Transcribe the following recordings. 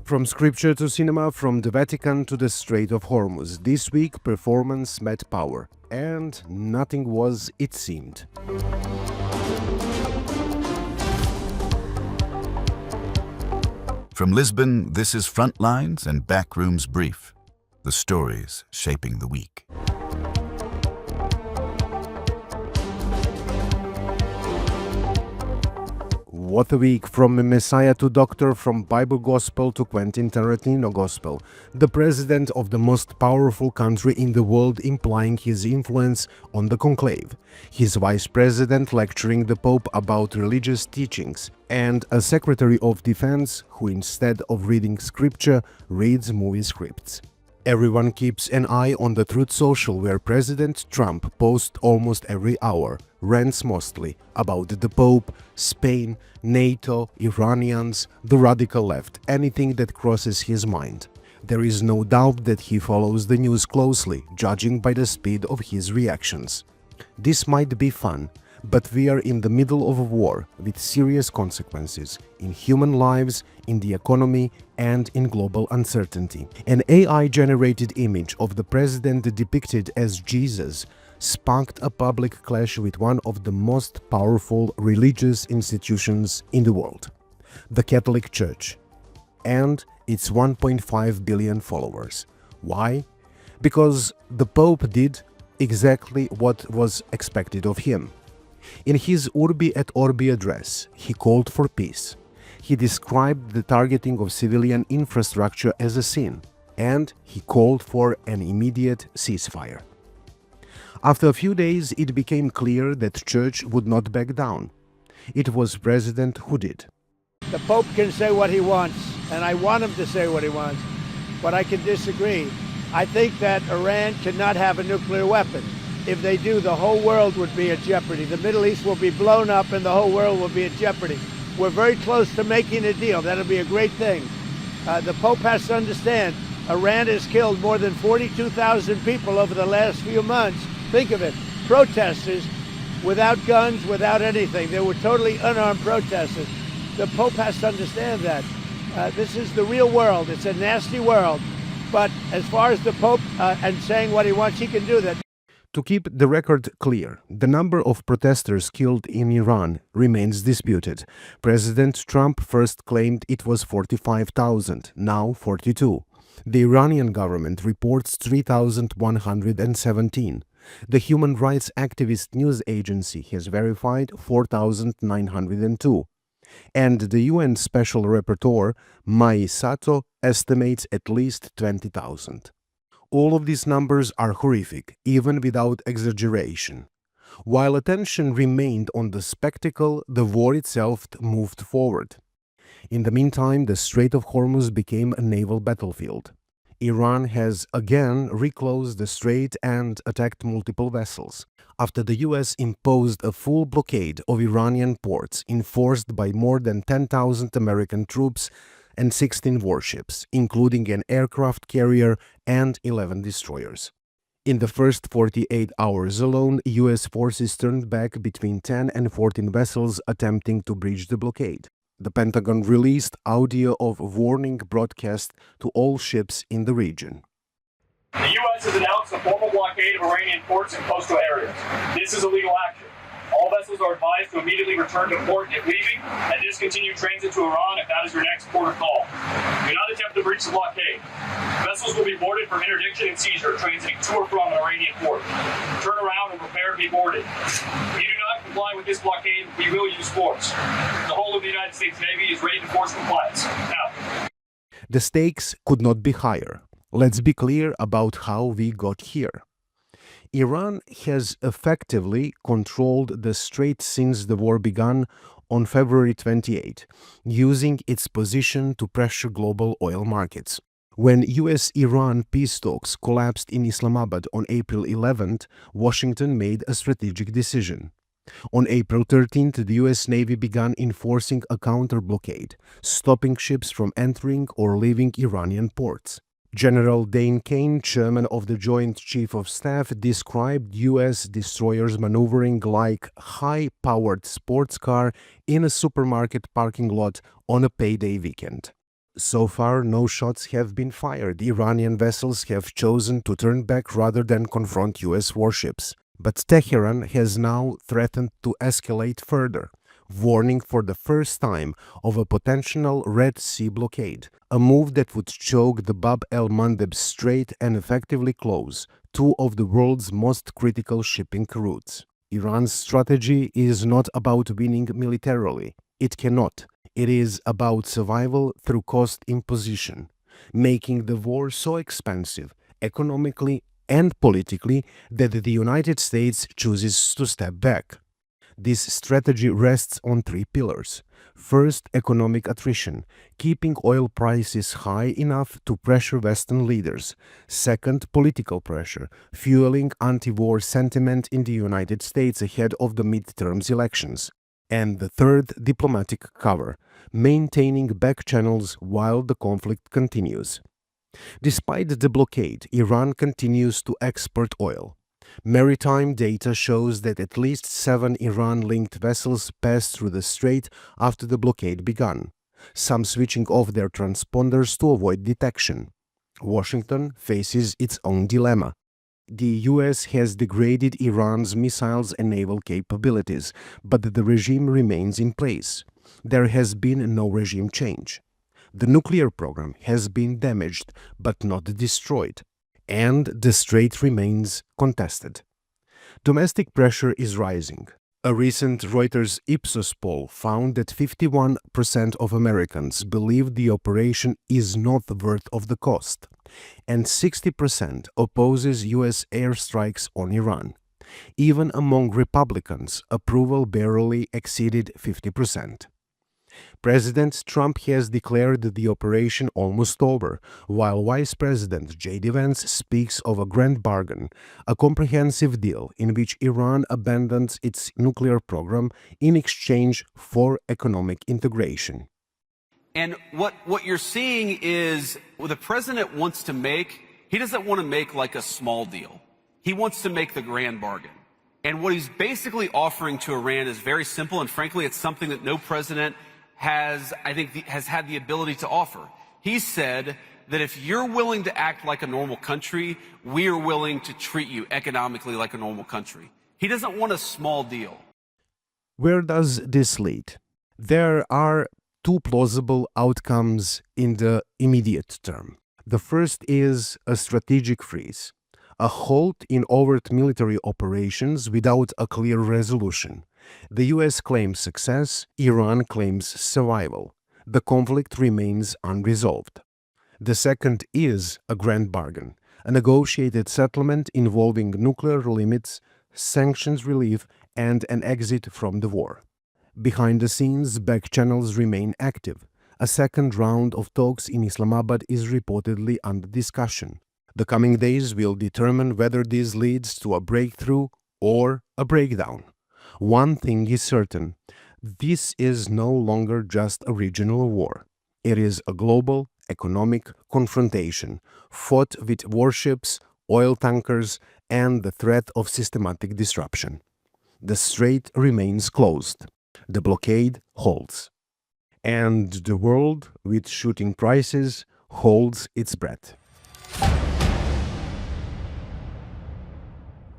From scripture to cinema, from the Vatican to the Strait of Hormuz, this week performance met power, and nothing was, it seemed. From Lisbon, this is Frontlines and Backrooms Brief, the stories shaping the week. What a week, from Messiah to Doctor, from Bible Gospel to Quentin Tarantino Gospel. The president of the most powerful country in the world implying his influence on the conclave, his vice president lecturing the Pope about religious teachings, and a secretary of defense who, instead of reading scripture, reads movie scripts. Everyone keeps an eye on the Truth Social, where President Trump posts almost every hour, rants mostly about the Pope, Spain, NATO, Iranians, the radical left, anything that crosses his mind. There is no doubt that he follows the news closely, judging by the speed of his reactions. This might be fun, but we are in the middle of a war with serious consequences in human lives, in the economy, and in global uncertainty. An AI-generated image of the president depicted as Jesus sparked a public clash with one of the most powerful religious institutions in the world, the Catholic Church, and its 1.5 billion followers. Why? Because the Pope did exactly what was expected of him. In his Urbi et Orbi address, he called for peace. He described the targeting of civilian infrastructure as a sin, and he called for an immediate ceasefire. After a few days, it became clear that the Church would not back down. It was President who did. The Pope can say what he wants, and I want him to say what he wants, but I can disagree. I think that Iran cannot have a nuclear weapon. If they do, the whole world would be at jeopardy. The Middle East will be blown up and the whole world will be at jeopardy. We're very close to making a deal. That'll be a great thing. The Pope has to understand, Iran has killed more than 42,000 people over the last few months. Think of it, protesters without guns, without anything. They were totally unarmed protesters. The Pope has to understand that. This is the real world. It's a nasty world. But as far as the Pope and saying what he wants, he can do that. To keep the record clear, the number of protesters killed in Iran remains disputed. President Trump first claimed it was 45,000, now 42. The Iranian government reports 3,117. The human rights activist news agency has verified 4,902. And the UN Special Rapporteur, Mai Sato, estimates at least 20,000. All of these numbers are horrific, even without exaggeration. While attention remained on the spectacle, the war itself moved forward. In the meantime, the Strait of Hormuz became a naval battlefield. Iran has again reclosed the strait and attacked multiple vessels, after the US imposed a full blockade of Iranian ports enforced by more than 10,000 American troops and 16 warships, including an aircraft carrier and 11 destroyers. In the first 48 hours alone, US forces turned back between 10 and 14 vessels attempting to breach the blockade. The Pentagon released audio of warning broadcast to all ships in the region. The U.S. has announced a formal blockade of Iranian ports and coastal areas. This is a legal action. All vessels are advised to immediately return to port if leaving and discontinue transit to Iran if that is your next port of call. Do not attempt to breach the blockade. Vessels will be boarded for interdiction and seizure transiting to or from an Iranian port. Turn around and prepare to be boarded. If you do not comply with this blockade, we will use force. The whole of the United States Navy is ready to force compliance. Now. The stakes could not be higher. Let's be clear about how we got here. Iran has effectively controlled the strait since the war began on February 28, using its position to pressure global oil markets. When US-Iran peace talks collapsed in Islamabad on April 11th, Washington made a strategic decision. On April 13th, the US Navy began enforcing a counter-blockade, stopping ships from entering or leaving Iranian ports. General Dane Kane, chairman of the Joint Chief of Staff, described U.S. destroyers maneuvering like high-powered sports car in a supermarket parking lot on a payday weekend. So far, no shots have been fired. Iranian vessels have chosen to turn back rather than confront US warships. But Tehran has now threatened to escalate further, warning for the first time of a potential Red Sea blockade, a move that would choke the Bab el-Mandeb Strait and effectively close two of the world's most critical shipping routes. Iran's strategy is not about winning militarily. It cannot. It is about survival through cost imposition, making the war so expensive, economically and politically, that the United States chooses to step back. This strategy rests on three pillars. First, economic attrition, keeping oil prices high enough to pressure Western leaders. Second, political pressure, fueling anti-war sentiment in the United States ahead of the midterms elections. And the third, diplomatic cover, maintaining back channels while the conflict continues. Despite the blockade, Iran continues to export oil. Maritime data shows that at least 7 Iran-linked vessels passed through the strait after the blockade began, some switching off their transponders to avoid detection. Washington faces its own dilemma. The US has degraded Iran's missiles and naval capabilities, but the regime remains in place. There has been no regime change. The nuclear program has been damaged but not destroyed, and the strait remains contested. Domestic pressure is rising. A recent Reuters Ipsos poll found that 51% of Americans believe the operation is not worth of the cost, and 60% opposes US airstrikes on Iran. Even among Republicans, approval barely exceeded 50%. President Trump has declared the operation almost over, while Vice President J.D. Vance speaks of a grand bargain, a comprehensive deal in which Iran abandons its nuclear program in exchange for economic integration. And what you're seeing is what the president wants to make, he doesn't want to make like a small deal. He wants to make the grand bargain. And what he's basically offering to Iran is very simple, and frankly, it's something that no president has had the ability to offer. He said that if you're willing to act like a normal country, we are willing to treat you economically like a normal country. He doesn't want a small deal. Where does this lead? There are two plausible outcomes in the immediate term. The first is a strategic freeze, a halt in overt military operations without a clear resolution. The US claims success, Iran claims survival. The conflict remains unresolved. The second is a grand bargain, a negotiated settlement involving nuclear limits, sanctions relief, and an exit from the war. Behind the scenes, back channels remain active. A second round of talks in Islamabad is reportedly under discussion. The coming days will determine whether this leads to a breakthrough or a breakdown. One thing is certain, this is no longer just a regional war. It is a global economic confrontation, fought with warships, oil tankers, and the threat of systematic disruption. The strait remains closed. The blockade holds. And the world, with shooting prices, holds its breath.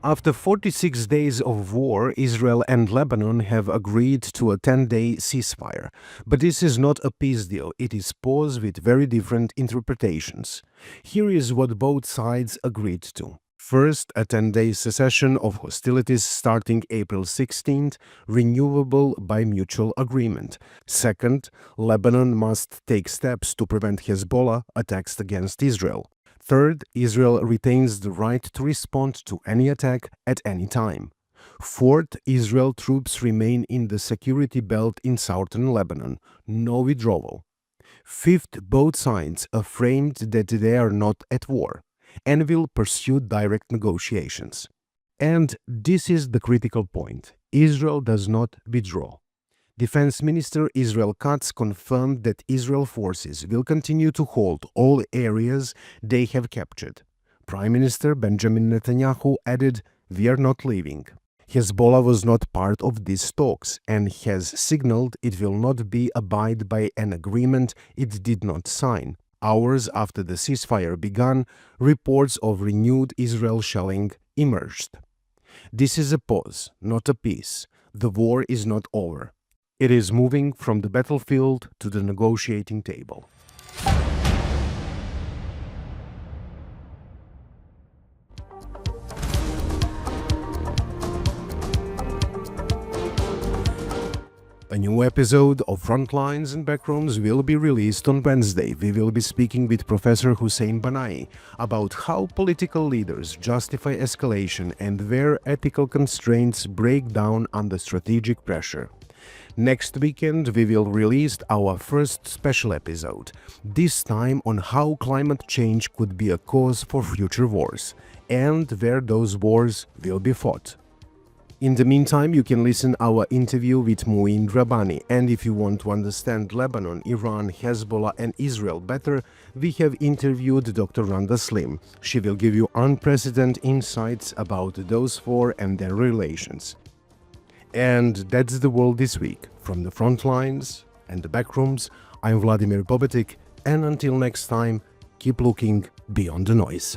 After 46 days of war, Israel and Lebanon have agreed to a 10-day ceasefire. But this is not a peace deal. It is pause with very different interpretations. Here is what both sides agreed to. First, a 10-day cessation of hostilities starting April 16th, renewable by mutual agreement. Second, Lebanon must take steps to prevent Hezbollah attacks against Israel. Third, Israel retains the right to respond to any attack at any time. Fourth, Israel troops remain in the security belt in southern Lebanon. No withdrawal. Fifth, both sides affirmed that they are not at war and will pursue direct negotiations. And this is the critical point. Israel does not withdraw. Defense Minister Israel Katz confirmed that Israel forces will continue to hold all areas they have captured. Prime Minister Benjamin Netanyahu added, "We are not leaving." Hezbollah was not part of these talks and has signaled it will not abide by an agreement it did not sign. Hours after the ceasefire began, reports of renewed Israel shelling emerged. This is a pause, not a peace. The war is not over. It is moving from the battlefield to the negotiating table. A new episode of Frontlines and Backrooms will be released on Wednesday. We will be speaking with Professor Hussein Banai about how political leaders justify escalation and where ethical constraints break down under strategic pressure. Next weekend, we will release our first special episode, this time on how climate change could be a cause for future wars, and where those wars will be fought. In the meantime, you can listen our interview with Muin Rabani, and if you want to understand Lebanon, Iran, Hezbollah and Israel better, we have interviewed Dr. Randa Slim. She will give you unprecedented insights about those four and their relations. And that's the world this week. From the Frontlines and the Backrooms, I'm Vladimir Bobetic, and until next time, keep looking beyond the noise.